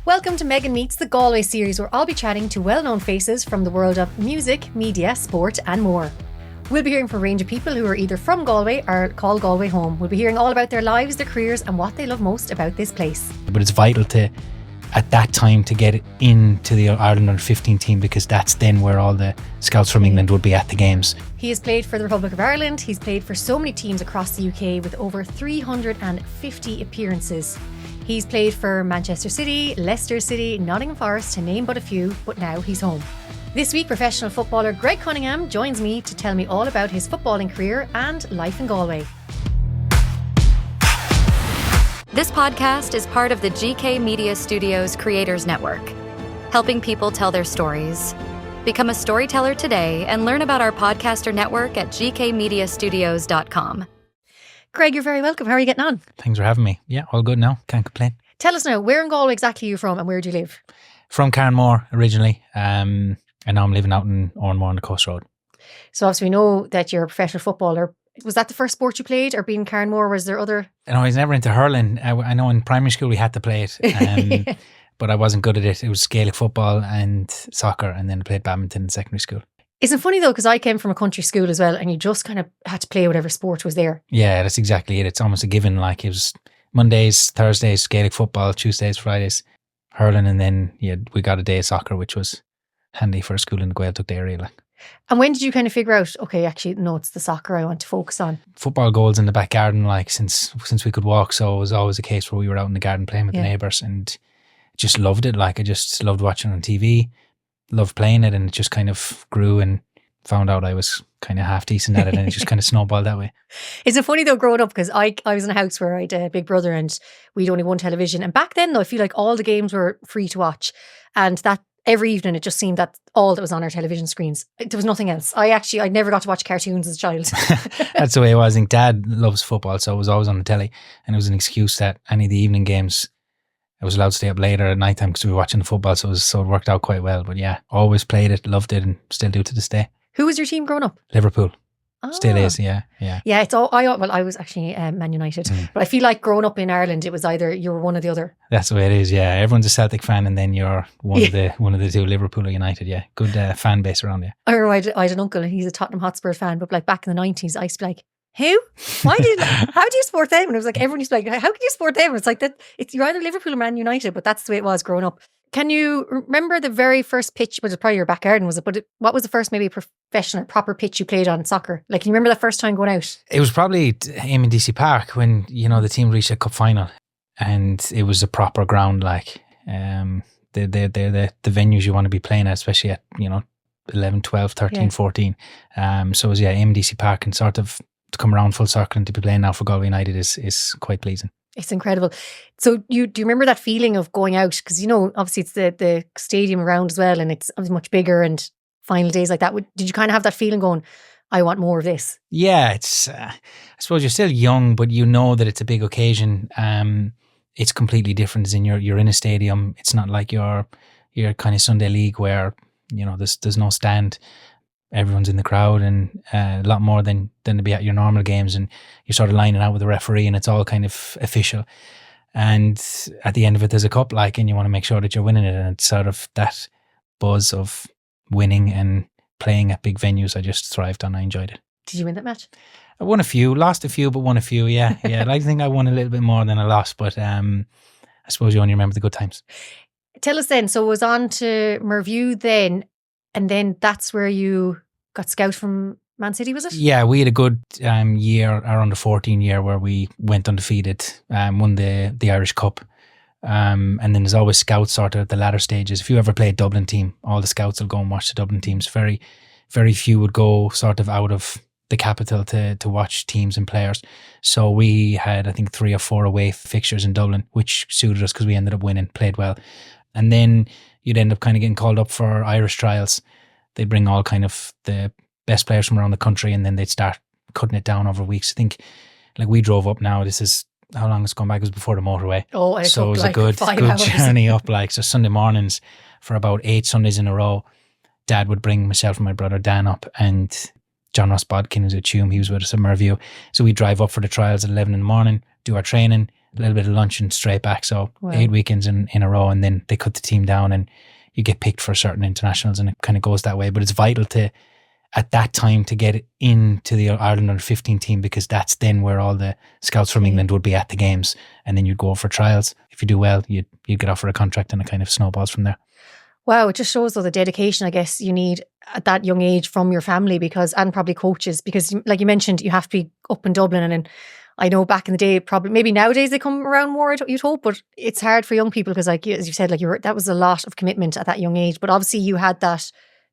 Welcome to Meghann Meets the Galway series, where I'll be chatting to well-known faces from the world of music, media, sport and more. We'll be hearing from a range of people who are either from Galway or call Galway home. We'll be hearing all about their lives, their careers and what they love most about this place. But it's vital to, at that time, to get into the Ireland under 15 team, because that's then where all the scouts from England would be at the games. He has played for the Republic of Ireland. He's played for so many teams across the UK with over 350 appearances. He's played for Manchester City, Leicester City, Nottingham Forest, to name but a few, but now he's home. This week, professional footballer Greg Cunningham joins me to tell me all about his footballing career and life in Galway. This podcast is part of the GK Media Studios Creators Network, helping people tell their stories. Become a storyteller today and learn about our podcaster network at gkmediastudios.com. Greg, you're very welcome. How are you getting on? Thanks for having me. Yeah, all good now. Can't complain. Tell us now, where in Galway exactly are you from and where do you live? From Carnmore originally, and now I'm living out in Oranmore on the Coast Road. So obviously we know that you're a professional footballer. Was that the first sport you played, or being Carnmore, was there other? No, I was never into hurling. I know in primary school we had to play it, but I wasn't good at it. It was Gaelic football and soccer, and then I played badminton in secondary school. Isn't it funny though, because I came from a country school as well, and you just kind of had to play whatever sport was there. Yeah, that's exactly it. It's almost a given. Like, it was Mondays, Thursdays, Gaelic football, Tuesdays, Fridays, hurling, and then we got a day of soccer, which was handy for a school in the Gaeltacht area. Like. And when did you kind of figure out, okay, actually, no, it's the soccer I want to focus on? Football goals in the back garden, like since we could walk, so it was always a case where we were out in the garden playing with the neighbours, and just loved it. Like, I just loved watching it on TV, loved playing it, and it just kind of grew, and found out I was kind of half decent at it, and it just kind of snowballed that way. Is it funny though, growing up, because I was in a house where I had a big brother and we'd only one television, and back then though I feel like all the games were free to watch, and that every evening it just seemed that all that was on our television screens, there was nothing else. I never got to watch cartoons as a child. That's the way it was. I think Dad loves football, so it was always on the telly, and it was an excuse that any of the evening games I was allowed to stay up later at night time because we were watching the football, so it worked out quite well. But yeah, always played it, loved it, and still do to this day. Who was your team growing up? Liverpool. Still is, yeah. Yeah, it's all. I was actually Man United, but I feel like growing up in Ireland, it was either you were one or the other. That's the way it is. Yeah, everyone's a Celtic fan, and then you're one of the two, Liverpool or United. Yeah, good fan base around there. I remember I had an uncle, and he's a Tottenham Hotspur fan, but like back in the 90s, I used to be like, who? How do you support them? And it was like everyone used to be like, how can you support them? And it's like that. You're either Liverpool or Man United, but that's the way it was growing up. Can you remember the very first pitch? Was it probably your back garden, was it? But what was the first maybe professional, proper pitch you played on soccer? Like, can you remember the first time going out? It was probably Eamon DC Park when, the team reached a cup final, and it was a proper ground. Like, they're the venues you want to be playing at, especially at, 11, 12, 13, 14. So it was, Eamon DC Park, and sort of to come around full circle and to be playing now for Galway United is quite pleasing. It's incredible. So do you remember that feeling of going out? Because, obviously it's the stadium around as well, and it's much bigger, and final days like that. Did you kind of have that feeling going, I want more of this? Yeah, it's, I suppose you're still young, but you know that it's a big occasion. It's completely different as in you're in a stadium. It's not like your kind of Sunday league where, there's no stand. Everyone's in the crowd, and a lot more than to be at your normal games, and you're sort of lining out with the referee, and it's all kind of official. And at the end of it, there's a cup, and you want to make sure that you're winning it, and it's sort of that buzz of winning and playing at big venues. I just thrived on. I enjoyed it. Did you win that match? I won a few, lost a few, but won a few. Yeah. I like to think I won a little bit more than I lost, but I suppose you only remember the good times. Tell us then. So it was on to Merview then. And then that's where you got scouted from Man City, was it? Yeah, we had a good year, our under 14 year, where we went undefeated, won the Irish Cup. And then there's always scouts sort of at the latter stages. If you ever play a Dublin team, all the scouts will go and watch the Dublin teams. Very, very few would go sort of out of the capital to watch teams and players. So we had, I think, 3 or 4 away fixtures in Dublin, which suited us because we ended up winning, played well. And then you'd end up kind of getting called up for Irish trials. They'd bring all kind of the best players from around the country, and then they'd start cutting it down over weeks. I think, like, we drove up now, this is, how long it's gone back? It was before the motorway. Oh, and so it was like a good journey up. Like, so Sunday mornings for about 8 Sundays in a row, Dad would bring myself and my brother Dan up, and John Ross Bodkin was at Tuam. He was with us at Merview. So we'd drive up for the trials at 11 in the morning, do our training, a little bit of lunch and straight back. So Wow. 8 weekends in a row, and then they cut the team down and you get picked for certain internationals, and it kind of goes that way. But it's vital at that time to get into the Ireland under 15 team, because that's then where all the scouts from England would be at the games, and then you'd go for trials. If you do well, you'd get offered a contract, and it kind of snowballs from there. Wow, it just shows though the dedication I guess you need at that young age from your family, and probably coaches, because like you mentioned, you have to be up in Dublin, and then I know back in the day, probably maybe nowadays they come around more, you'd hope, but it's hard for young people because, like as you said, like that was a lot of commitment at that young age. But obviously you had that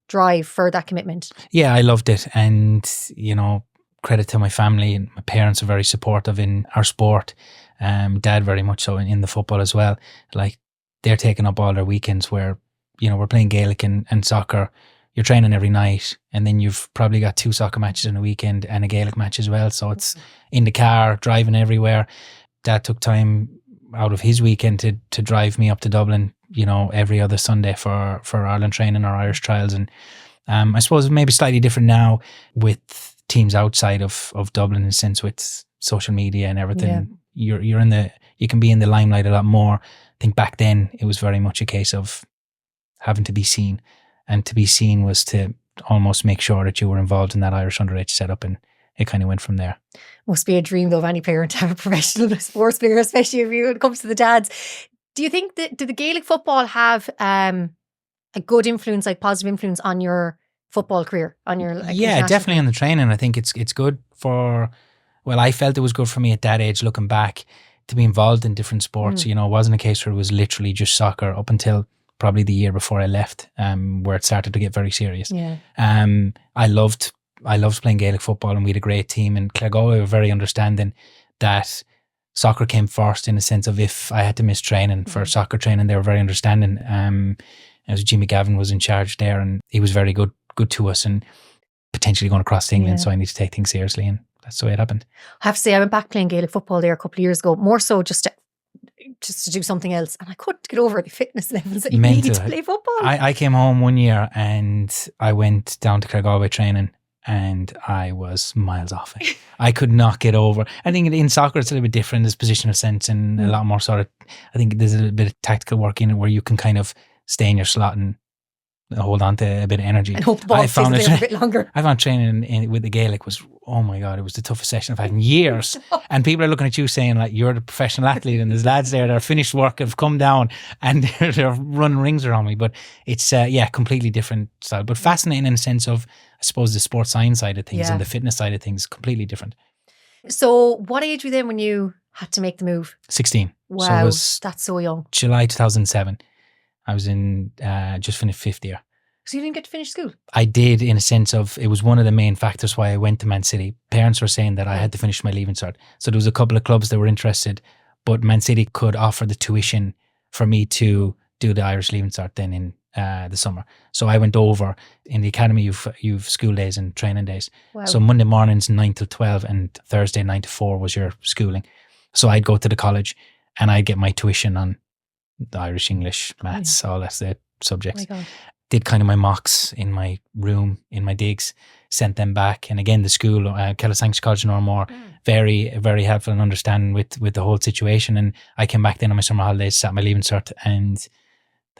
drive for that commitment. Yeah, I loved it, and credit to my family, and my parents are very supportive in our sport. Dad very much so in the football as well. Like they're taking up all their weekends where we're playing Gaelic and soccer. You're training every night, and then you've probably got 2 soccer matches in a weekend and a Gaelic match as well. So it's in the car, driving everywhere. Dad took time out of his weekend to drive me up to Dublin, every other Sunday for Ireland training or Irish trials. And I suppose it may be slightly different now with teams outside of Dublin, in a sense, with social media and everything. Yeah. You can be in the limelight a lot more. I think back then it was very much a case of having to be seen. And to be seen was to almost make sure that you were involved in that Irish underage setup, and it kind of went from there. Must be a dream though of any parent to have a professional sports player, especially when it comes to the dads. Do you think did the Gaelic football have a good influence, like positive influence on your football career, on your definitely on the training? I think it's good for. Well, I felt it was good for me at that age, looking back, to be involved in different sports. It wasn't a case where it was literally just soccer up until probably the year before I left, where it started to get very serious. Yeah. I loved playing Gaelic football, and we had a great team. And Galway were very understanding that soccer came first, in the sense of if I had to miss training for soccer training, they were very understanding. As Jimmy Gavin was in charge there, and he was very good to us, and potentially going across to England. So I need to take things seriously, and that's the way it happened. I have to say, I went back playing Gaelic football there a couple of years ago, more so just to do something else, and I couldn't get over the fitness levels that you need to play football. I came home one year and I went down to Galway training, and I was miles off it. I could not get over. I think in soccer it's a little bit different. There's positional sense and a lot more sort of, I think there's a little bit of tactical work in it, where you can kind of stay in your slot and hold on to a bit of energy. And hope the ball stays there a bit longer. I found training with the Gaelic was, oh my God, it was the toughest session I've had in years. And people are looking at you saying, like, you're the professional athlete, and there's lads there that are finished work, have come down, and they're running rings around me. But it's, completely different style. But fascinating in the sense of, I suppose, the sports science side of things and the fitness side of things, completely different. So what age were you then when you had to make the move? 16. Wow, that's so young. July 2007. I was in, just finished 5th year. So you didn't get to finish school? I did, in a sense of, it was one of the main factors why I went to Man City. Parents were saying that I had to finish my Leaving Cert. So there was a couple of clubs that were interested, but Man City could offer the tuition for me to do the Irish Leaving Cert then in the summer. So I went over. In the academy, you've school days and training days. Wow. So Monday mornings 9 till 12 and Thursday 9 to 4 was your schooling. So I'd go to the college and I'd get my tuition on the Irish, English, maths, all that's the subjects. Oh my God. Did kind of my mocks in my room, in my digs, sent them back. And again, the school, Kellis College in Ormore, very, very helpful and understanding with the whole situation. And I came back then on my summer holidays, sat my Leaving Cert, and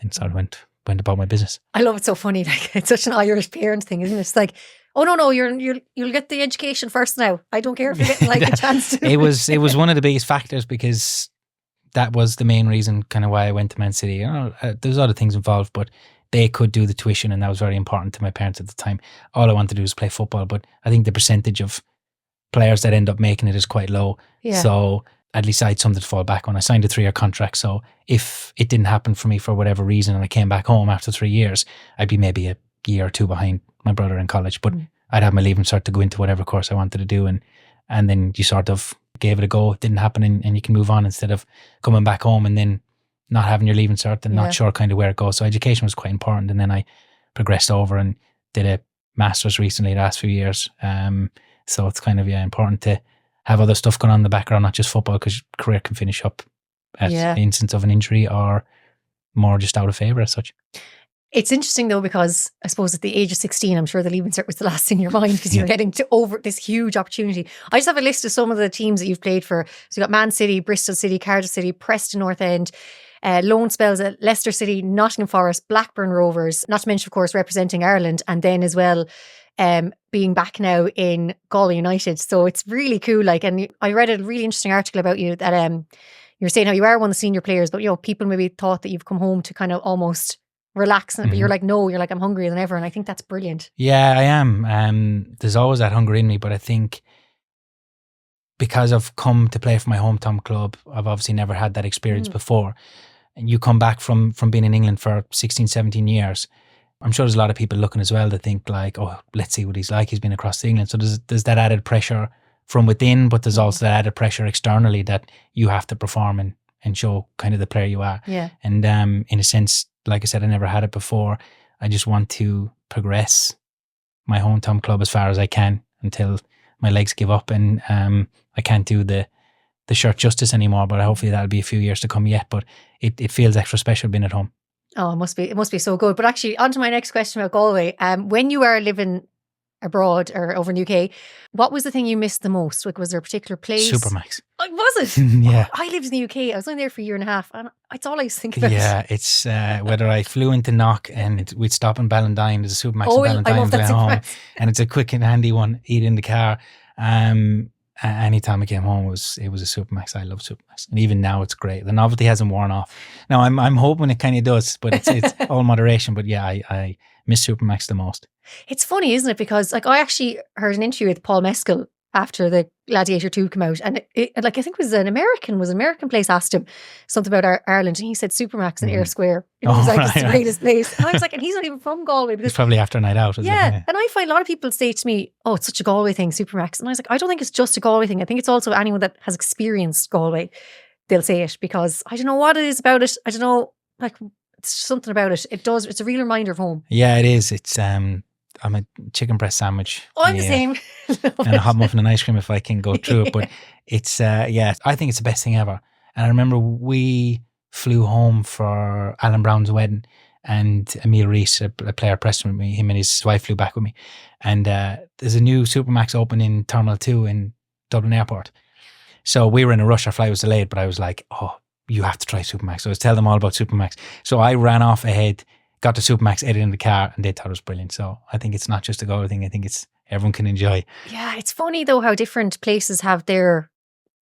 then sort of went about my business. I love it, so funny. Like, it's such an Irish parent thing, isn't it? It's like, oh no, you'll get the education first now. I don't care if you're getting like a chance to. It was one of the biggest factors, because that was the main reason kind of why I went to Man City. There's other things involved, but they could do the tuition, and that was very important to my parents at the time. All I wanted to do was play football, but I think the percentage of players that end up making it is quite low. Yeah. So at least I had something to fall back on. I signed a 3-year contract, so if it didn't happen for me for whatever reason and I came back home after 3 years, I'd be maybe a year or 2 behind my brother in college, but I'd have my Leaving Cert to go into whatever course I wanted to do, and then you sort of gave it a go. It didn't happen, and you can move on instead of coming back home and then not having your Leaving Cert and not sure kind of where it goes. So education was quite important. And then I progressed over and did a master's recently the last few years. So it's kind of, important to have other stuff going on in the background, not just football, because your career can finish up at the instance of an injury or more just out of favour as such. It's interesting though, because I suppose at the age of 16, I'm sure the leaving cert was the last thing in your mind because you're getting to over this huge opportunity. I just have a list of some of the teams that you've played for. So you got Man City, Bristol City, Cardiff City, Preston North End, loan spells at Leicester City, Nottingham Forest, Blackburn Rovers, not to mention, of course, representing Ireland, and then as well being back now in Galway United. So it's really cool. Like, and I read a really interesting article about you that you're saying how you are one of the senior players, but people maybe thought that you've come home to kind of almost relax, but you're like, no, you're like, I'm hungrier than ever, and I think that's brilliant. Yeah, I am. There's always that hunger in me, but I think because I've come to play for my hometown club, I've obviously never had that experience before. And you come back from being in England for 16, 17 years. I'm sure there's a lot of people looking as well that think like, oh, let's see what he's like. He's been across England. So there's that added pressure from within, but there's also that added pressure externally that you have to perform and show kind of the player you are. Yeah. And in a sense, like I said, I never had it before. I just want to progress my hometown club as far as I can until my legs give up and I can't do the shirt justice anymore. But hopefully that'll be a few years to come yet. But it feels extra special being at home. Oh, it must be so good. But actually, on to my next question about Galway. When you were living abroad or over in the UK, what was the thing you missed the most? Like, was there a particular place? Supermax. Oh, was it? Yeah. I lived in the UK. I was only there for a year and a half, and it's all I used to think about. Yeah, it's whether I flew into Knock and we'd stop in Ballantyne. There's a Supermax in I love Ballantyne that going home, Supermax. and it's a quick and handy one. Eat in the car. Anytime I came home, it was a Supermax. I love Supermax, and even now it's great. The novelty hasn't worn off. Now I'm hoping it kind of does, but it's all moderation. But yeah, I miss Supermax the most. It's funny, isn't it? Because like I actually heard an interview with Paul Mescal after the Gladiator 2 came out, and like I think it was an American place asked him something about Ireland, and he said Supermax and Ayr Square. And he was like, it's the greatest place. And I was like, and he's not even from Galway. Because, it's probably after a night out, isn't it? Yeah. And I find a lot of people say to me, oh, it's such a Galway thing, Supermax. And I was like, I don't think it's just a Galway thing. I think it's also anyone that has experienced Galway, they'll say it, because I don't know what it is about it. I don't know, like, it's something about it. It's a real reminder of home. Yeah, it is. It's I'm a chicken breast sandwich. Oh, I'm the same. And a hot muffin and ice cream if I can go through it. But it's, I think it's the best thing ever. And I remember we flew home for Alan Brown's wedding, and Emil Rees, a player at Preston with me, him and his wife flew back with me. And there's a new Supermax open in Terminal 2 in Dublin Airport. So we were in a rush, our flight was delayed, but I was like, oh, you have to try Supermax. So I was telling them all about Supermax. So I ran off ahead, got to Supermax, ate it in the car, and they thought it was brilliant. So I think it's not just a Galway thing. I think it's everyone can enjoy. Yeah, it's funny though how different places have their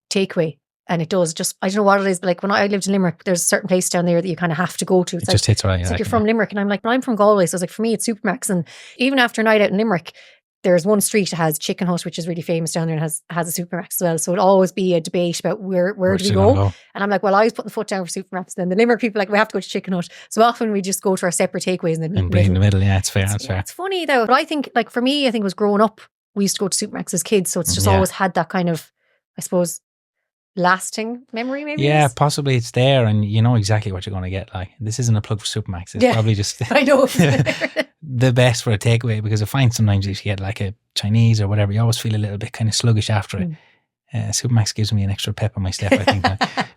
takeaway. And it does just, I don't know what it is, but like when I lived in Limerick, there's a certain place down there that you kind of have to go to. It just hits right. It's like you're from Limerick, and I'm like, but I'm from Galway. So it's like, for me, it's Supermax. And even after a night out in Limerick, there's one street that has Chicken Hut, which is really famous down there, and has a Supermax as well. So it'll always be a debate about where do we go? And I'm like, well, I was putting the foot down for Supermax. Then the Limerick people are like, we have to go to Chicken Hut. So often we just go to our separate takeaways and then meet in the middle. Yeah, it's fair. That's fair. It's funny though. But I think, like, for me, I think it was growing up, we used to go to Supermax as kids. So it's just always had that kind of, I suppose, lasting memory, maybe. Yeah, possibly it's there, and you know exactly what you're going to get. Like, this isn't a plug for Supermax. It's probably just I know the best for a takeaway, because I find sometimes if you get like a Chinese or whatever, you always feel a little bit kind of sluggish after it. Supermax gives me an extra pep on my step, I think.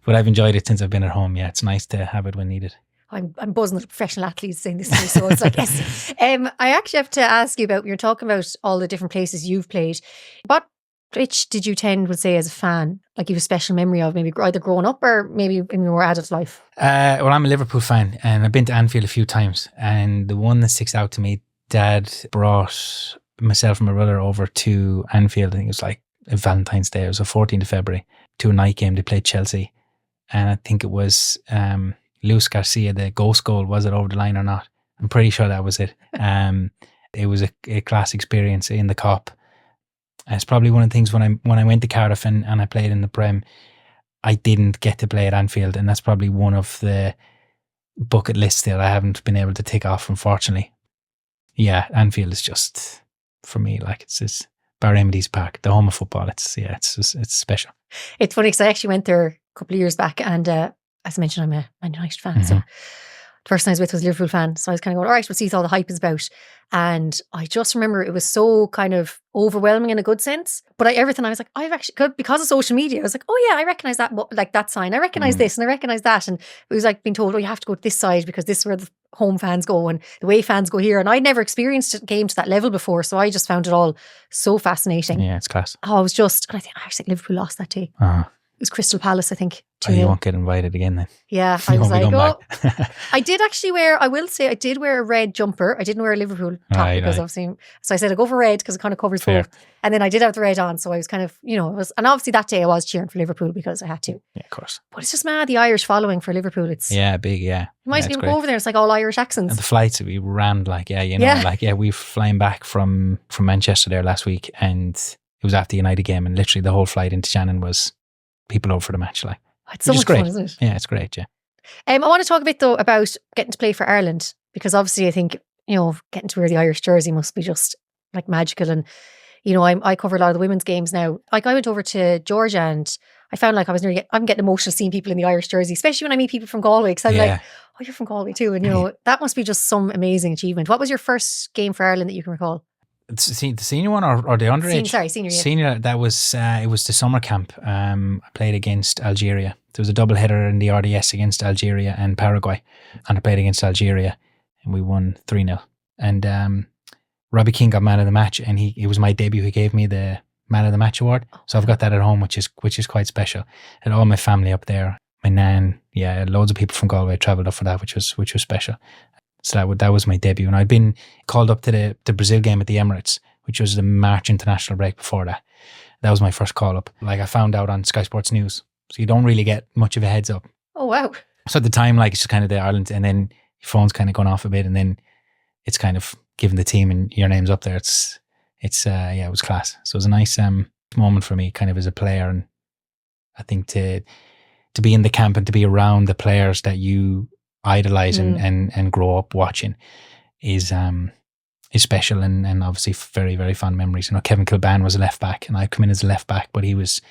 But I've enjoyed it since I've been at home. Yeah, it's nice to have it when needed. I'm buzzing with professional athletes saying this to me, so it's like, yes. I actually have to ask you about, you're talking about all the different places you've played. What pitch did you tend, would say, as a fan, like you have a special memory of, maybe either growing up or maybe in your adult life? Well, I'm a Liverpool fan, and I've been to Anfield a few times, and the one that sticks out to me, Dad brought myself and my brother over to Anfield. I think it was like a Valentine's Day. It was the 14th of February, to a night game. They played Chelsea, and I think it was Luis Garcia, the ghost goal. Was it over the line or not? I'm pretty sure that was it. It was a class experience in the Cop. It's probably one of the things when I went to Cardiff and I played in the Prem, I didn't get to play at Anfield, and that's probably one of the bucket lists that I haven't been able to tick off, unfortunately. Yeah, Anfield is just, for me, like, it's Barry Emedy's Park, the home of football. It's special. It's funny because I actually went there a couple of years back, and as I mentioned, I'm a Man United fan, so the person I was with was a Liverpool fan. So I was kind of going, all right, we'll see what all the hype is about. And I just remember it was so kind of overwhelming in a good sense. But everything I was like, I've actually, because of social media, I was like, oh yeah, I recognise that, like that sign. I recognise this and I recognise that. And it was like being told, oh, you have to go to this side because this is where the home fans go and the away fans go here. And I'd never experienced a game to that level before. So I just found it all so fascinating. Yeah, it's class. Oh, I was just, and I was like, Liverpool lost that day. It was Crystal Palace, I think. Oh, you won't get invited again then. Yeah, I was like, I did actually I will say I did wear a red jumper. I didn't wear a Liverpool top because obviously, so I said I'll go for red because it kind of covers both. And then I did have the red on. So I was kind of, and obviously that day I was cheering for Liverpool because I had to. Yeah, of course. But it's just mad, the Irish following for Liverpool. It's big, yeah. You might go over there, it's like all Irish accents. And the flights, we ran we were flying back from Manchester there last week and it was after the United game and literally the whole flight into Shannon was people over for the match, like. It's so much fun, isn't it? Yeah, it's great, yeah. I want to talk a bit though about getting to play for Ireland because obviously I think, getting to wear the Irish jersey must be just like magical. And, I cover a lot of the women's games now. Like I went over to Georgia and I found like I'm getting emotional seeing people in the Irish jersey, especially when I meet people from Galway because I'm like, oh, you're from Galway too. And, that must be just some amazing achievement. What was your first game for Ireland that you can recall? The senior one or the underage? Senior. Senior, that was, it was the summer camp. I played against Algeria. There was a double header in the RDS against Algeria and Paraguay. And I played against Algeria and we won 3-0. And Robbie Keane got man of the match and it was my debut. He gave me the man of the match award. So I've got that at home, which is quite special. And all my family up there, my nan, loads of people from Galway travelled up for that, which was special. So that was my debut. And I'd been called up to the Brazil game at the Emirates, which was the March international break before that. That was my first call up. Like I found out on Sky Sports News. So you don't really get much of a heads up. Oh, wow. So at the time, like it's just kind of the Ireland and then your phone's kind of gone off a bit and then it's kind of given the team and your name's up there. It was class. So it was a nice moment for me kind of as a player. And I think to be in the camp and to be around the players that you idolize and grow up watching is special and obviously very, very fond memories. Kevin Kilban was a left back and I come in as a left back, but he was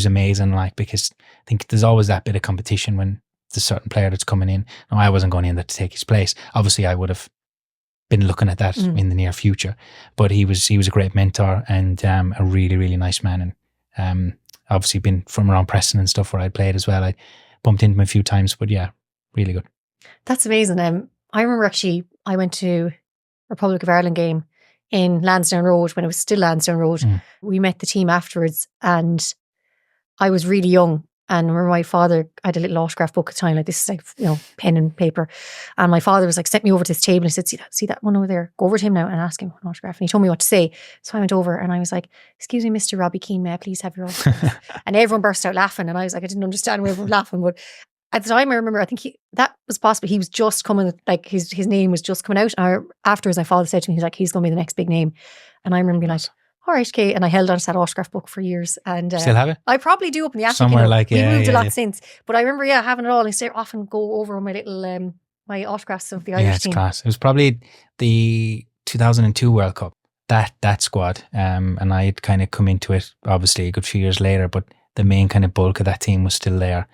amazing, like, because I think there's always that bit of competition when there's a certain player that's coming in. No, I wasn't going in there to take his place. Obviously I would have been looking at that in the near future, but he was a great mentor and a really, really nice man. And obviously been from around Preston and stuff where I played as well. I bumped into him a few times, but yeah, really good. That's amazing. I remember actually I went to Republic of Ireland game in Lansdowne Road when it was still Lansdowne Road. We met the team afterwards and I was really young. And I remember my father, I had a little autograph book at the time, like this is like, pen and paper. And my father was like, sent me over to this table and he said, see that one over there? Go over to him now and ask him for an autograph. And he told me what to say. So I went over and I was like, excuse me, Mr. Robbie Keane, may I please have your autograph? And everyone burst out laughing. And I was like, I didn't understand why everyone was laughing. But at the time I remember, I think that was possible. He was just coming, like his name was just coming out. Afterwards, my father said to me, he's like, he's going to be the next big name. And I remember being like, all right, okay. And I held on to that autograph book for years. And still have it? I probably do up in the attic. Somewhere like, we moved a lot since. But I remember, having it all. I still often go over my little, my autographs of the Irish team. Yeah, it's class. It was probably the 2002 World Cup, that squad. And I had kind of come into it, obviously, a good few years later, but the main kind of bulk of that team was still there.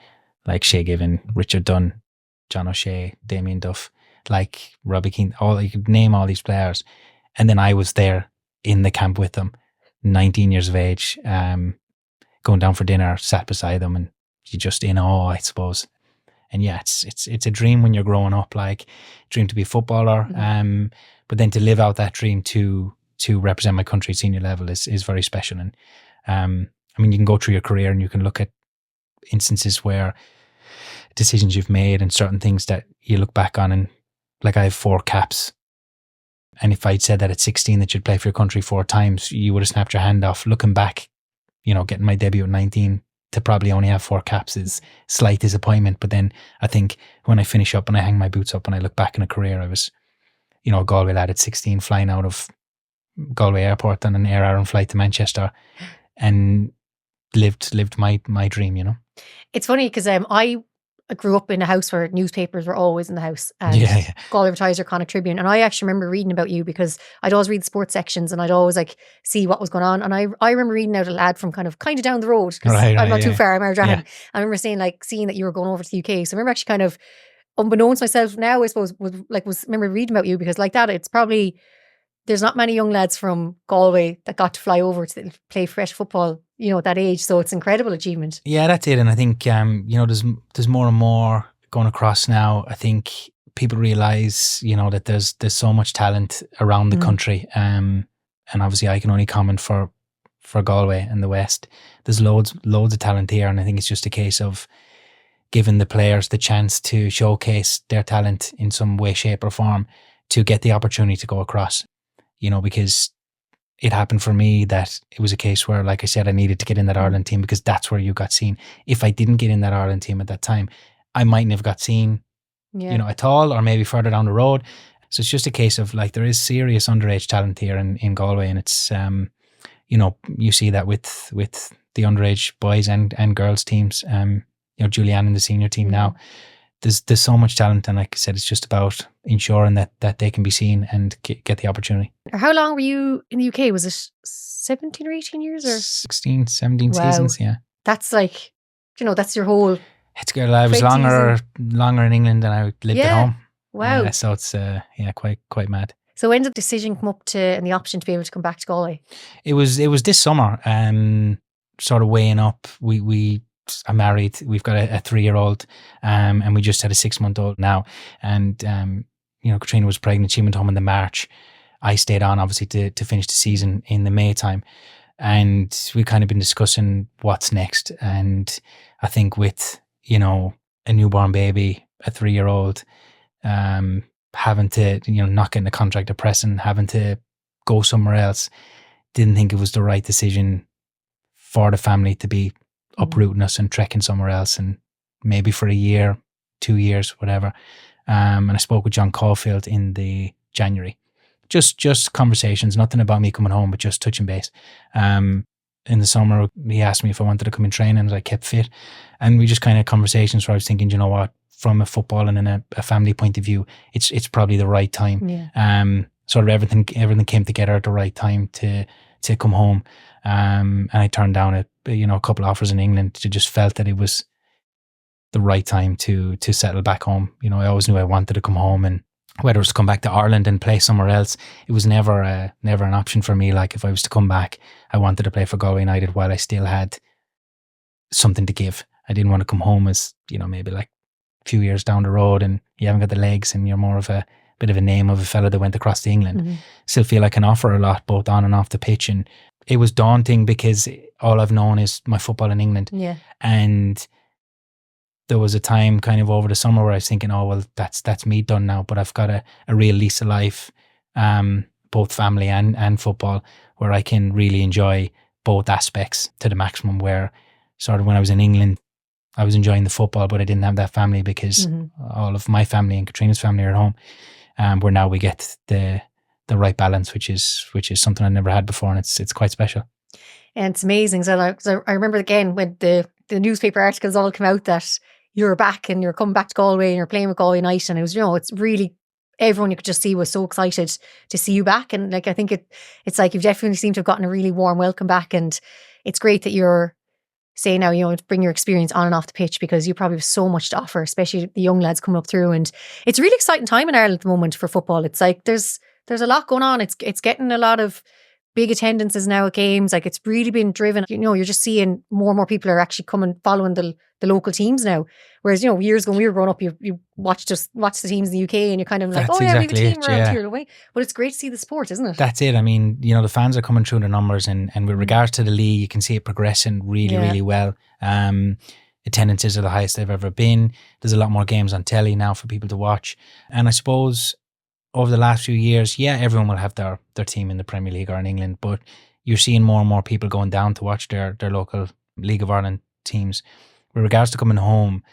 Like Shea Given, Richard Dunn, John O'Shea, Damien Duff, like Robbie Keane, you could name all these players. And then I was there in the camp with them, 19 years of age, going down for dinner, sat beside them, and you're just in awe, I suppose. And yeah, it's a dream when you're growing up, like dream to be a footballer, but then to live out that dream to represent my country at senior level is very special. And I mean, you can go through your career and you can look at instances where decisions you've made and certain things that you look back on, and like I have 4 caps. And if I'd said that at 16 that you'd play for your country 4 times, you would have snapped your hand off. Looking back, getting my debut at 19 to probably only have 4 caps is slight disappointment. But then I think when I finish up and I hang my boots up and I look back in a career, I was, a Galway lad at 16 flying out of Galway Airport on an Air Ireland flight to Manchester and lived my dream, It's funny because I grew up in a house where newspapers were always in the house, and Galway Advertiser, Connacht Tribune. And I actually remember reading about you because I'd always read sports sections and I'd always see what was going on. And I remember reading out a lad from kind of down the road because I'm not too far, I'm Ardrahan. I remember seeing that you were going over to the UK. So I remember actually kind of unbeknownst to myself now, I suppose, was remember reading about you, because like that, it's probably, there's not many young lads from Galway that got to fly over to play fresh football, at that age. So it's an incredible achievement. Yeah, that's it. And I think, there's more and more going across now. I think people realise, that there's so much talent around the country. And obviously I can only comment for Galway and the West. There's loads of talent here. And I think it's just a case of giving the players the chance to showcase their talent in some way, shape or form, to get the opportunity to go across. Because it happened for me that it was a case where, like I said, I needed to get in that Ireland team because that's where you got seen. If I didn't get in that Ireland team at that time, I mightn't have got seen, at all, or maybe further down the road. So it's just a case of like, there is serious underage talent here in Galway, and it's, you see that with the underage boys and girls teams. Julianne in the senior team now. There's so much talent, and like I said, it's just about ensuring that they can be seen and get the opportunity. How long were you in the UK? Was it 17 or 18 years? Or 16, 17 seasons, yeah. That's like, that's your whole... It's good. I was longer in England than I lived at home. Wow. So it's quite mad. So when did the decision come up and the option to be able to come back to Galway? It was this summer, sort of weighing up. We are married. We've got a 3-year-old, and we just had a 6-month-old now. And Katrina was pregnant. She went home in the March. I stayed on, obviously, to finish the season in the May time. And we've kind of been discussing what's next. And I think with a newborn baby, a 3-year-old, having to not getting a contract at Preston, having to go somewhere else, didn't think it was the right decision for the family to be uprooting us and trekking somewhere else, and maybe for a year, 2 years, whatever. And I spoke with John Caulfield in the January. Just conversations, nothing about me coming home, but just touching base. In the summer, he asked me if I wanted to come and train, and I kept fit. And we just kind of conversations where I was thinking, you know what, from a football and in a family point of view, it's probably the right time. Yeah. Sort of everything came together at the right time to come home. And I turned down a couple offers in England. To just felt that it was the right time to settle back home. I always knew I wanted to come home, and whether it was to come back to Ireland and play somewhere else, it was never an option for me. Like, if I was to come back, I wanted to play for Galway United while I still had something to give. I didn't want to come home as, maybe like a few years down the road and you haven't got the legs and you're more of a bit of a name of a fella that went across to England. Mm-hmm. Still feel I can offer a lot, both on and off the pitch. And it was daunting because all I've known is my football in England. Yeah. And there was a time kind of over the summer where I was thinking, oh, well, that's me done now. But I've got a real lease of life, both family and football, where I can really enjoy both aspects to the maximum, where sort of when I was in England, I was enjoying the football, but I didn't have that family because all of my family and Katrina's family are at home. Where now we get the right balance, which is something I never had before, and it's quite special. And it's amazing. So I remember again when the newspaper articles all came out that you're back and you're coming back to Galway and you're playing with Galway United, and it was, it's really, everyone you could just see was so excited to see you back. And like, I think it's like you've definitely seemed to have gotten a really warm welcome back, and it's great that you're saying now, bring your experience on and off the pitch, because you probably have so much to offer, especially the young lads coming up through. And it's a really exciting time in Ireland at the moment for football. It's like there's a lot going on. It's getting a lot of big attendances now at games. Like, it's really been driven. You're just seeing more and more people are actually following the local teams now. Whereas, years ago when we were growing up, you watch the teams in the UK and you're kind of like, that's we have a team it, around here away. But it's great to see the sport, isn't it? That's it. I mean, the fans are coming through the numbers, and with regards to the league, you can see it progressing really, really well. Attendances are the highest they've ever been. There's a lot more games on telly now for people to watch. And I suppose over the last few years, everyone will have their team in the Premier League or in England, but you're seeing more and more people going down to watch their local League of Ireland teams. With regards to coming home,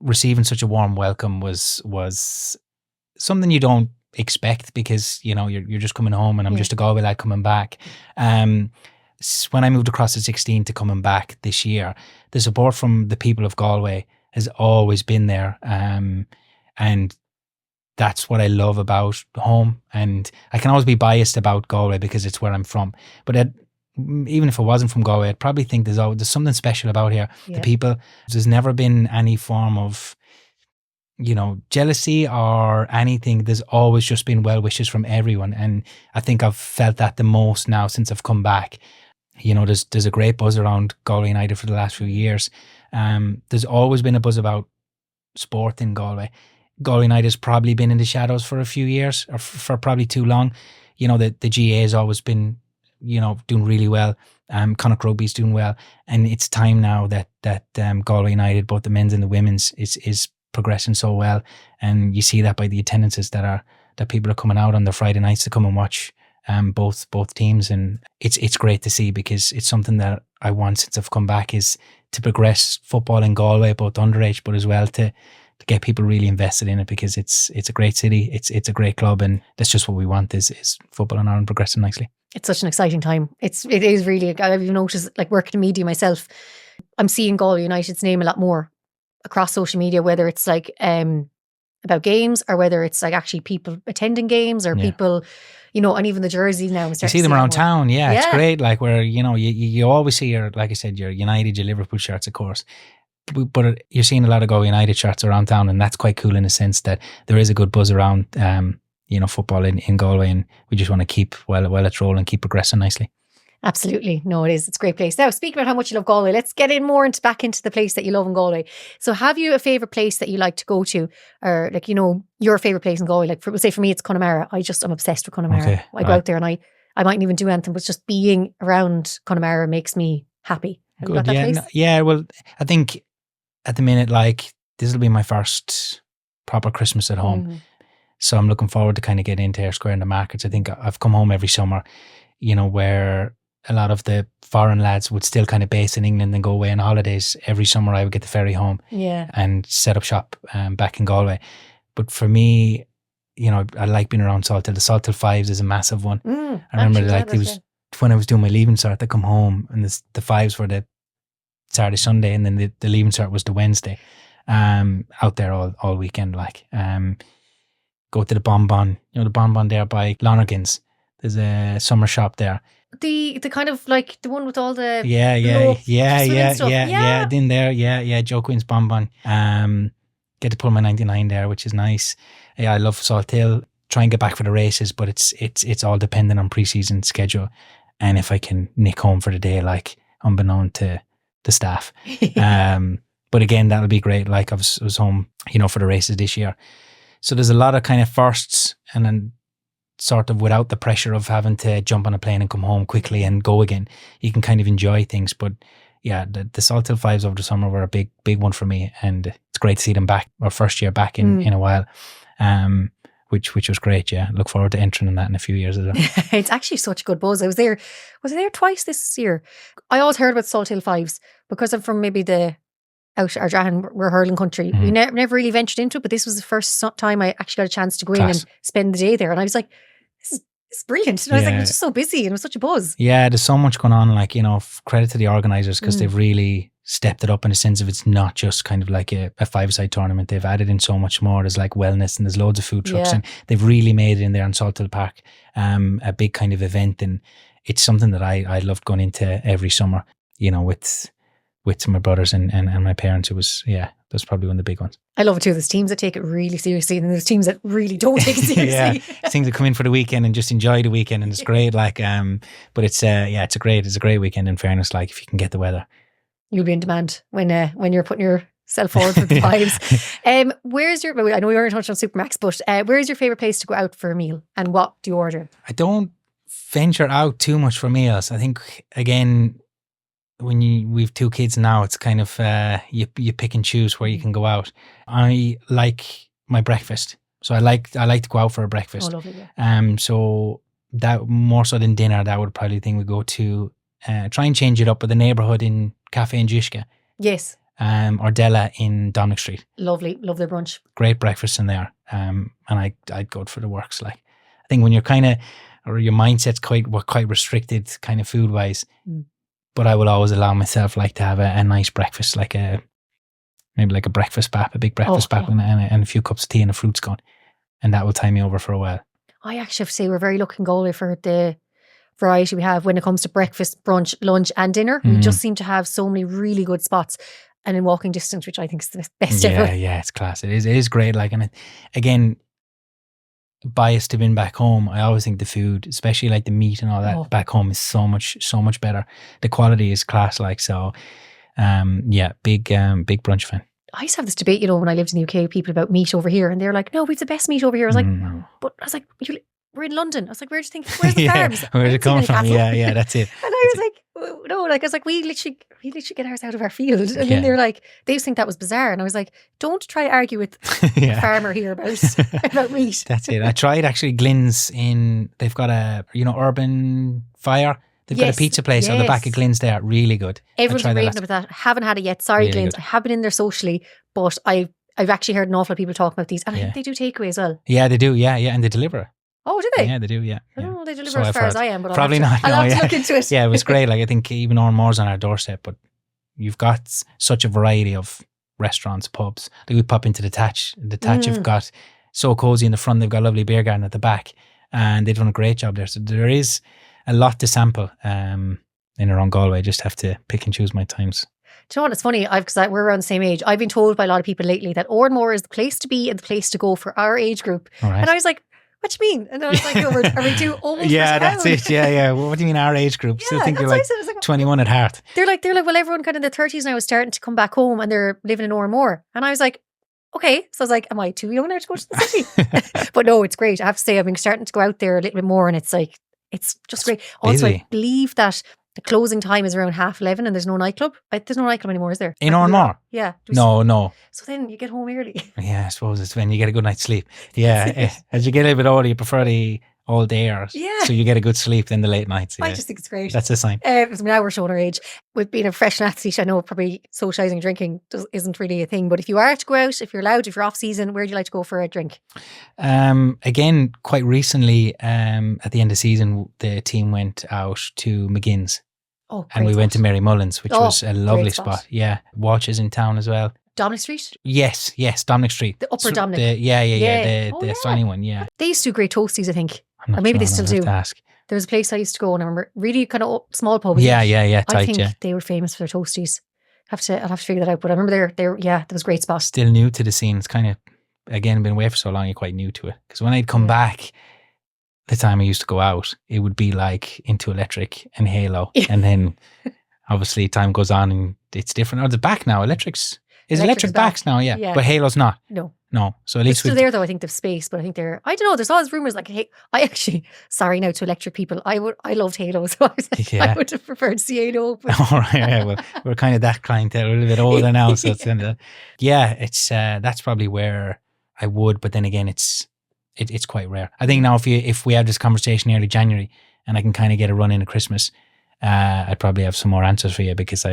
receiving such a warm welcome was something you don't expect, because you're just coming home, and I'm just a Galway lad coming back. When I moved across at 16 to coming back this year, the support from the people of Galway has always been there, and that's what I love about home. And I can always be biased about Galway because it's where I'm from, but even if I wasn't from Galway, I'd probably think there's something special about here. Yeah. The people, there's never been any form of jealousy or anything. There's always just been well wishes from everyone. And I think I've felt that the most now since I've come back. There's a great buzz around Galway United for the last few years. There's always been a buzz about sport in Galway. Galway United's probably been in the shadows for a few years, or for probably too long. The GA has always been, doing really well. Connacht Rugby's doing well. And it's time now that Galway United, both the men's and the women's, is progressing so well. And you see that by the attendances that people are coming out on the Friday nights to come and watch both teams. And it's great to see, because it's something that I want since I've come back, is to progress football in Galway, both underage, but as well to get people really invested in it, because it's a great city, it's a great club, and that's just what we want is football in Ireland progressing nicely. It's such an exciting time. It is really. I've noticed, like, working in media myself, I'm seeing Galway United's name a lot more across social media, whether it's like about games, or whether it's like actually people attending games, or people, and even the jerseys now. You see them around town. Yeah, it's great. Like, where, you always see like I said, your United, your Liverpool shirts, of course. But you're seeing a lot of Galway United shirts around town, and that's quite cool in the sense that there is a good buzz around, football in Galway, and we just want to keep while it's rolling, keep progressing nicely. Absolutely. No, it is. It's a great place. Now, speaking about how much you love Galway, let's get in more back into the place that you love in Galway. So have you a favourite place that you like to go to, or like, your favourite place in Galway? Like, for me, it's Connemara. I'm obsessed with Connemara. Okay, I go out there and I mightn't even do anything, but just being around Connemara makes me happy. Have you got that place? Well, I think at the minute, like, this will be my first proper Christmas at home. So I'm looking forward to kind of getting into Ayr Square and the markets. I think I've come home every summer, where a lot of the foreign lads would still kind of base in England and go away on holidays. Every summer I would get the ferry home and set up shop back in Galway. But for me, I like being around Salthill. The Salthill Fives is a massive one. I remember when I was doing my Leaving Cert, I come home and the Fives were the Saturday, Sunday, and then the Leaving Cert was the Wednesday. Out there all weekend, like. Go to the Bonbon, the Bonbon there by Lonergan's. There's a summer shop there. The kind of like the one with all the yeah. In there, Joe Quinn's Bonbon. Get to pull my 99 there, which is nice. Yeah, I love Salthill. Try and get back for the races, but it's all dependent on pre-season schedule, and if I can nick home for the day, like, unbeknown to the staff. But again, that'll be great. Like, I was home, for the races this year. So there's a lot of kind of firsts, and then sort of without the pressure of having to jump on a plane and come home quickly and go again, you can kind of enjoy things. But yeah, the Salthill Fives over the summer were a big one for me, and it's great to see them back, our first year back in a while, which was great. Yeah, look forward to entering in that in a few years as well. It's actually such a good buzz. Was I there twice this year? I always heard about Salthill Fives because I'm from maybe the out Ardrahan, we're hurling country. We never really ventured into it, but this was the first time I actually got a chance to go in and spend the day there. And I was like, this is brilliant. And I was like, it was just so busy and it was such a buzz. Yeah, there's so much going on. Like, credit to the organisers, because they've really stepped it up in the sense of it's not just kind of like a five-side tournament. They've added in so much more. There's like wellness and there's loads of food trucks, and they've really made it in there on Salthill Park a big kind of event. And it's something that I loved going into every summer, with my brothers and my parents. It was, that's probably one of the big ones. I love it too. There's teams that take it really seriously, and there's teams that really don't take it seriously. Teams that come in for the weekend and just enjoy the weekend, and it's great. Like, but it's a great weekend. In fairness, like, if you can get the weather, you'll be in demand when you're putting yourself forward for the vibes. Where's your? I know we already touched on Supermax, but where's your favorite place to go out for a meal, and what do you order? I don't venture out too much for meals. I think, again, when we've two kids now, it's kind of you pick and choose where you can go out. I like my breakfast, so I like to go out for a breakfast. Oh, lovely, yeah. So that more so than dinner, that would probably the thing we go to. Try and change it up with the neighbourhood in Cafe and Jishka. Yes. Or Della in Dominic Street. Lovely, love their brunch. Great breakfast in there. And I'd go for the works. Like, I think when you're kind of, or your mindset's quite restricted, kind of food wise. But I will always allow myself, like, to have a nice breakfast, like maybe like a breakfast bap, a big breakfast bap, and a few cups of tea and a fruit scone, and that will tie me over for a while. I actually have to say we're very lucky in Galway for the variety we have when it comes to breakfast, brunch, lunch, and dinner. We just seem to have so many really good spots. and in walking distance, which I think is the best ever. Yeah, it's class. It is great. Like, and again, biased to being back home, I always think the food, especially like the meat and all that back home, is so much better. The quality is class. Like, so, big brunch fan. I used to have this debate, when I lived in the UK, with people about meat over here, and they're like, "No, we've the best meat over here." I was like, "But," I was like, "We're in London." I was like, "Where do you think? Where's the farms? Where's it coming from?" Yeah, that's it. And I was like, "No," like I was like, "We literally get ours out of our field." And then they're like, they just think that was bizarre, and I was like, "Don't try to argue with a farmer here about meat." That's it. I tried actually Glynn's they've got a Urban Fire. They've got a pizza place on the back of Glynn's there. Really good. Everyone's raving about that. I haven't had it yet. Sorry, really Glynn's. Good. I have been in there socially, but I've actually heard an awful lot of people talking about these. And I think they do takeaway as well. Yeah, they do. Yeah. And they deliver. Oh, do they? Yeah, they do. Yeah. I don't know they deliver as far as I am, but probably not. I'll have to look into it. Yeah, it was great. Like, I think even More's on our doorstep, but you've got such a variety of restaurants, pubs. Like, we pop into the Thatch. The Thatch have got so cozy in the front. They've got a lovely beer garden at the back, and they've done a great job there. So there is a lot to sample in around Galway. I just have to pick and choose my times. Do you know what? It's funny, because we're around the same age. I've been told by a lot of people lately that More is the place to be and the place to go for our age group. Right. And I was like, what do you mean? And I was like, are we too old? Yeah, that's it. Yeah. Well, what do you mean our age group? Still think you're like 21 at heart. They're like, well, everyone kind of in their 30s now is starting to come back home and they're living in More. And I was like, okay. So I was like, am I too young now to go to the city? But no, it's great. I have to say, I've been starting to go out there a little bit more, and it's like, it's just great. Also, I believe that the closing time is around 11:30 and there's no nightclub. There's no nightclub anymore, is there? In More? Yeah. No. So then you get home early. Yeah, I suppose it's when you get a good night's sleep. Yeah. As you get a little bit older, you prefer the all dayers. Yeah. So you get a good sleep than the late nights. Yeah. I just think it's great. That's a sign. Now we're showing our age. With being a professional athlete, I know probably socialising, drinking isn't really a thing. But if you are to go out, if you're allowed, if you're off season, where do you like to go for a drink? Again, quite recently, at the end of the season, the team went out to Meghann's. Oh, and we went to Mary Mullins, which was a lovely spot. Yeah. Watches in town as well. Dominic Street? Yes, Dominic Street. The upper Dominic. The tiny one, yeah. They used to do great toasties, I think. Or maybe they still do. There was a place I used to go, and I remember, really kind of small pub. Yeah, tight, I think they were famous for their toasties. I'll have to figure that out. But I remember there was a great spot. Still new to the scene. It's kind of, again, been away for so long, you're quite new to it. Because when I'd come back, the time I used to go out, it would be like Into Electric and Halo. And then obviously time goes on and it's different. Oh, it's back now. Electric back now, yeah. But Halo's not. No. So at least still there though, I think they've space, but I think I don't know, there's always rumours like, hey, I actually, sorry now to Electric people, I loved Halo, so I would have preferred to see Halo. But all right, yeah, well, we're kind of that clientele, we're a little bit older now, so it's it's that's probably where I would, but then again, it's quite rare. I think now if we have this conversation early January and I can kind of get a run in at Christmas, I'd probably have some more answers for you, because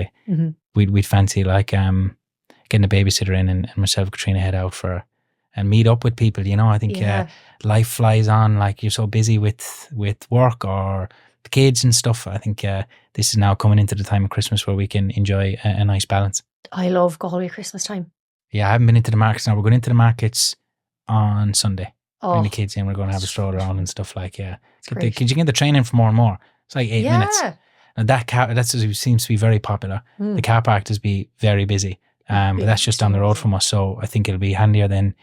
we'd fancy like getting a babysitter in and myself, Katrina, head out and meet up with people. I think life flies on, like you're so busy with work or the kids and stuff. I think this is now coming into the time of Christmas where we can enjoy a nice balance. I love Galway Christmas time. Yeah, I haven't been into the markets now. We're going into the markets on Sunday. Bring the kids in, we're going to have a stroll around and stuff like, you get the train in for more. It's like 8 minutes. And that seems to be very popular. The car park does be very busy. But that's just down the road from us, so I think it'll be handier than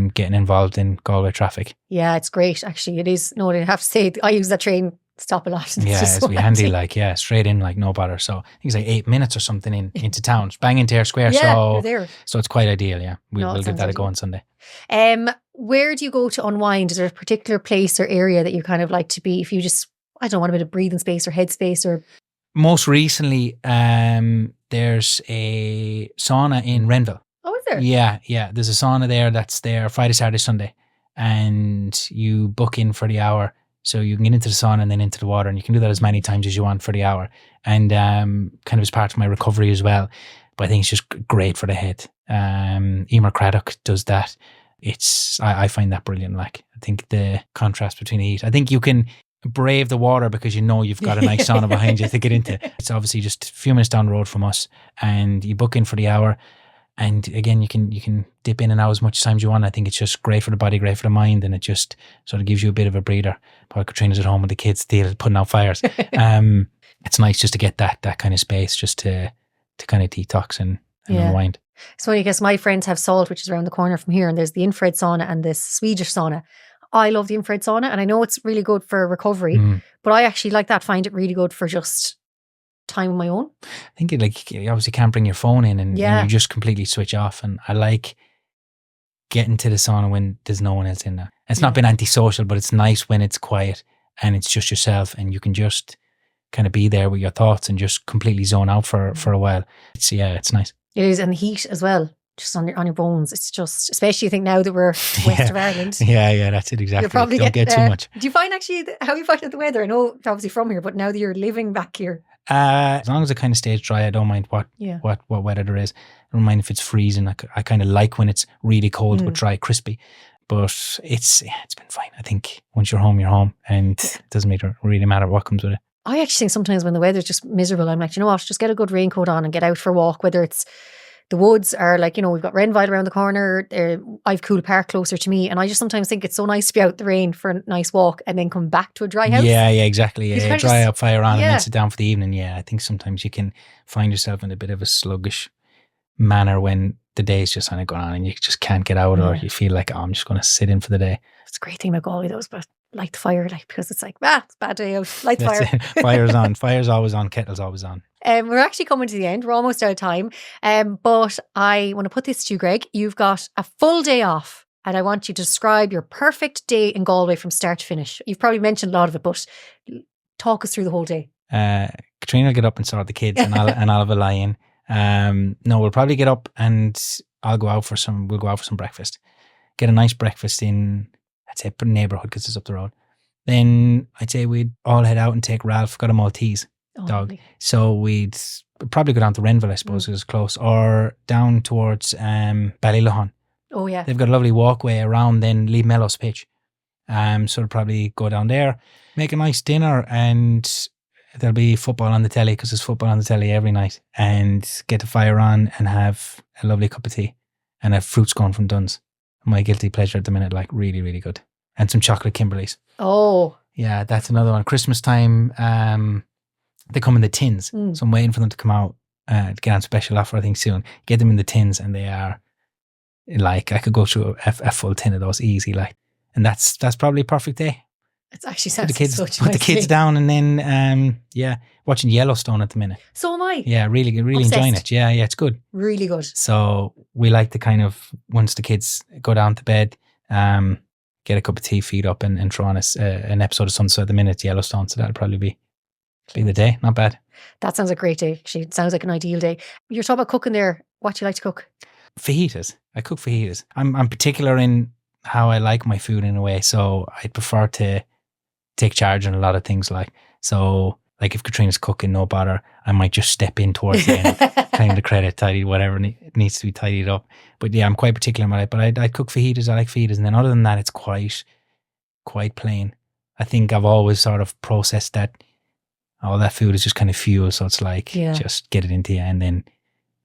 getting involved in Galway traffic. Yeah, it's great, actually. It is. No, I have to say, I use that train stop a lot. It's be handy, like, straight in, like, no bother. So I think it's like 8 minutes or something into town. It's bang into Ayr Square, so it's quite ideal, yeah. We'll give that a go on Sunday. Where do you go to unwind? Is there a particular place or area that you kind of like to be, if you just, I don't want a bit of breathing space or head space or... Most recently, there's a sauna in Renville. Oh, is there? Yeah. There's a sauna there that's there Friday, Saturday, Sunday. And you book in for the hour. So you can get into the sauna and then into the water. And you can do that as many times as you want for the hour. And kind of as part of my recovery as well. But I think it's just great for the head. Emer Craddock does that. I find that brilliant. Like, I think the contrast between the heat. I think you can brave the water because you've got a nice sauna behind you to get into. It's obviously just a few minutes down the road from us, and you book in for the hour, and again you can dip in and out as much times you want. I think it's just great for the body, great for the mind, and it just sort of gives you a bit of a breather. While Katrina's at home with the kids still putting out fires. It's nice just to get that kind of space, just to kind of detox and and unwind. So I guess my friends have Salt, which is around the corner from here, and there's the infrared sauna and this Swedish sauna. I love the infrared sauna, and I know it's really good for recovery, but I actually like that, find it really good for just time on my own. I think you obviously can't bring your phone in and you just completely switch off, and I like getting to the sauna when there's no one else in there. It's not been antisocial, but it's nice when it's quiet and it's just yourself and you can just kind of be there with your thoughts and just completely zone out for a while. It's nice. It is, and the heat as well, just on your bones. It's just, especially I think now that we're west of Ireland. Yeah, that's it exactly. You'll probably don't get too much. Do you find actually, how you find the weather? I know you're obviously from here, but now that you're living back here. As long as it kind of stays dry, I don't mind what weather there is. I don't mind if it's freezing. I kind of like when it's really cold but dry, crispy. But it's been fine. I think once you're home, and it doesn't really matter what comes with it. I actually think sometimes when the weather's just miserable, I'm like, you know what, just get a good raincoat on and get out for a walk, whether it's the woods or like, you know, we've got Renville around the corner. I've Cool Park closer to me. And I just sometimes think it's so nice to be out the rain for a nice walk and then come back to a dry house. Yeah, exactly. Yeah, dry up, fire on, and then sit down for the evening. Yeah, I think sometimes you can find yourself in a bit of a sluggish manner when the day's just kind of going on and you just can't get out, or you feel like, I'm just going to sit in for the day. It's a great thing about Galway though, but light the fire, because it's like, it's a bad day out. Light the fire. Fire's on. Fire's always on. Kettle's always on. We're actually coming to the end. We're almost out of time. But I want to put this to you, Greg. You've got a full day off and I want you to describe your perfect day in Galway from start to finish. You've probably mentioned a lot of it, but talk us through the whole day. Katrina will get up and sort the kids and I'll have a lie in. No, we'll probably get up and we'll go out for some breakfast. Get a nice breakfast in, I'd say, neighbourhood because it's up the road. Then I'd say we'd all head out and take Ralph, got a Maltese dog. Lovely. So we'd probably go down to Renville, I suppose, because it's close, or down towards Ballylohan. Oh, yeah. They've got a lovely walkway around then Lee Mellow's pitch. So we'll probably go down there, make a nice dinner, and there'll be football on the telly because there's football on the telly every night, and get the fire on and have a lovely cup of tea and a fruit scone from Dunn's. My guilty pleasure at the minute, like really, really good. And some chocolate Kimberleys. Oh. Yeah, that's another one. Christmas time, they come in the tins. So I'm waiting for them to come out to get on special offer, I think, soon. Get them in the tins and they are like, I could go through a full tin of those easy, like. And that's probably a perfect day. It actually sounds put the kids down and then, watching Yellowstone at the minute. So am I. Yeah, really enjoying it. Yeah, it's good. Really good. So we like to kind of, once the kids go down to bed, get a cup of tea, feed up and throw on an episode of Sunset at the minute, Yellowstone. So that'll probably be the day. Not bad. That sounds a great day. Actually, it sounds like an ideal day. You're talking about cooking there. What do you like to cook? Fajitas. I cook fajitas. I'm particular in how I like my food in a way. So I'd prefer to take charge in a lot of things, like, so like if Katrina's cooking, no bother, I might just step in towards the end, claim the credit, tidy whatever needs to be tidied up. But yeah, I'm quite particular about it. But I cook fajitas, I like fajitas, and then other than that, it's quite plain. I think I've always sort of processed that all that food is just kind of fuel, so it's like just get it into you, and then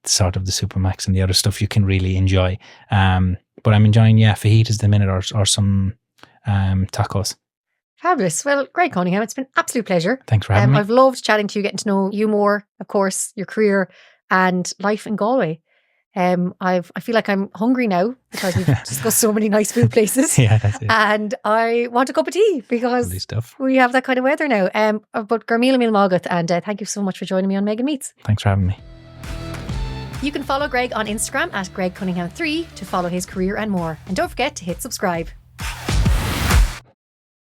sort of the Supermax and the other stuff you can really enjoy. But I'm enjoying fajitas at the minute, or some tacos. Fabulous. Well, Greg Cunningham, it's been an absolute pleasure. Thanks for having me. I've loved chatting to you, getting to know you more, of course, your career and life in Galway. I feel like I'm hungry now because we've discussed so many nice food places. Yeah, that's it. And I want a cup of tea because we have that kind of weather now. But Garmila Mil Mogat, and thank you so much for joining me on Meghann Meets. Thanks for having me. You can follow Greg on Instagram at Greg Cunningham3 to follow his career and more. And don't forget to hit subscribe.